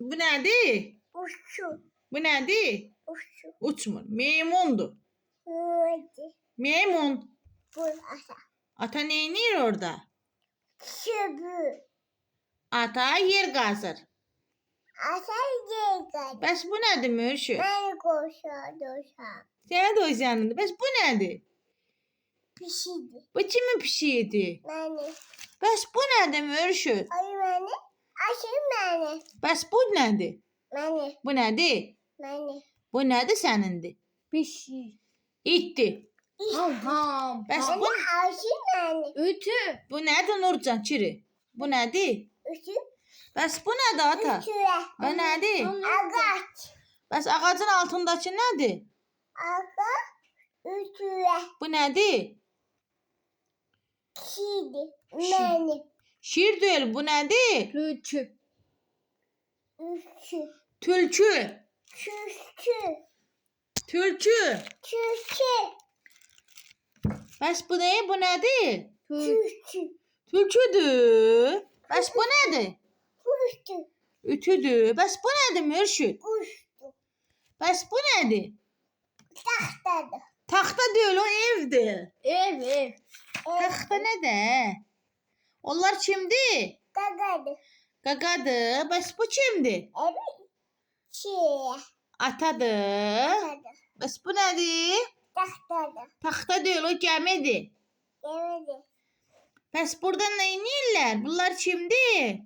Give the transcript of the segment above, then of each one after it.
Bu nədir? Uçu. Bu nədir? Uçu. Uçmur. Meymundur. Hadi. Meymun. Bu asa. Ata neynir orada? Çöbü. Ata yer qazır. Asa yiyecek. Bəs bu nədir Mürşid? Ben koşar. Sənə də o yanında. Bəs bu nədir? Pişidi. Bu kimin pişiyidir? Beni. Bəs bu nədir Mürşid? Ay beni. Aşır beni. Bəs bu nədir? Beni. Bu nədir? Beni. Bu nədir sənindir? Pişi. İtdir. Ham. Bəs Beni bu, aşır beni. Ütü. bu nədir Nurcan Çiri? Bu nədir? Uçu. Bəs bu nədir ata? Uçuya. Bu nədir? Ağaç. Bəs ağacın altındakı nədir? Ağaç. Uçuya. Bu nədir? Pişidi. Beni. Şir deyil, bu nədir? Ütü. Uçu. Tülkü. Çüçü. Tülkü. Çüçü. Bəs bu nə? Bu nədir? Çüçü. Tülküdür. Bəs bu nədir? Kuştu. Ütüdür. Bəs bu nədir Mürşid? Kuştu. Bəs bu nədir? Tahtadı. Taxta deyil, o evdir. Ev. Taxta nədir? Onlar kimdir? Gagadı. Qaqadır. Bəs bu kimdir? Evet. Çiğ. Atadır. Tahtadı. Bəs bu nədir? Tahtadı. Taxta deyil, o gəmidir. Evet. Bəs burada nə edirlər? Bunlar kimdir?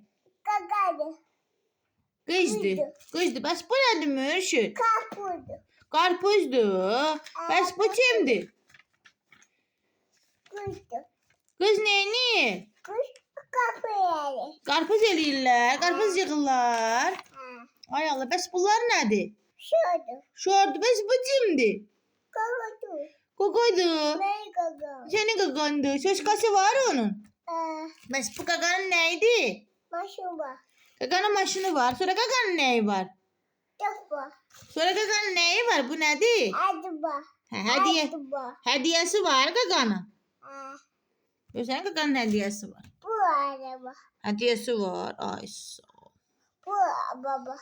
Gagadı. Qızdır. Qızdır. Bəs bu nədir Mürşid? Kapudu. Qarpuzdur. Bəs bu kimdir? Kuştu. Qız nə edir? Kuş kapı yeri. Qarpuz eləyirlər, qarpuz yığırlar. Ha. Ay Allah, bəs bunlar nədir? Şurada. Şordu, bəs bu kimdir? Kavadu. Qoqoydur. Ben gagam. Senin qaqandır. Çoşkası var onun. Bəs bu qaqanın nəyidir? Maşuba. Qaqanın maşını var. Sonra qaqanın nəyi var? Topa. Sonra qaqanın nəyi var? Bu nədir? Adıba. Hə, hədiyyə. Adıba. Hədiyəsi var qaqanın. Ha. Görsən qaqanın hədiyəsi var. Bu araba. Hədiyəsi var. Ay sağ ol. Bu baba.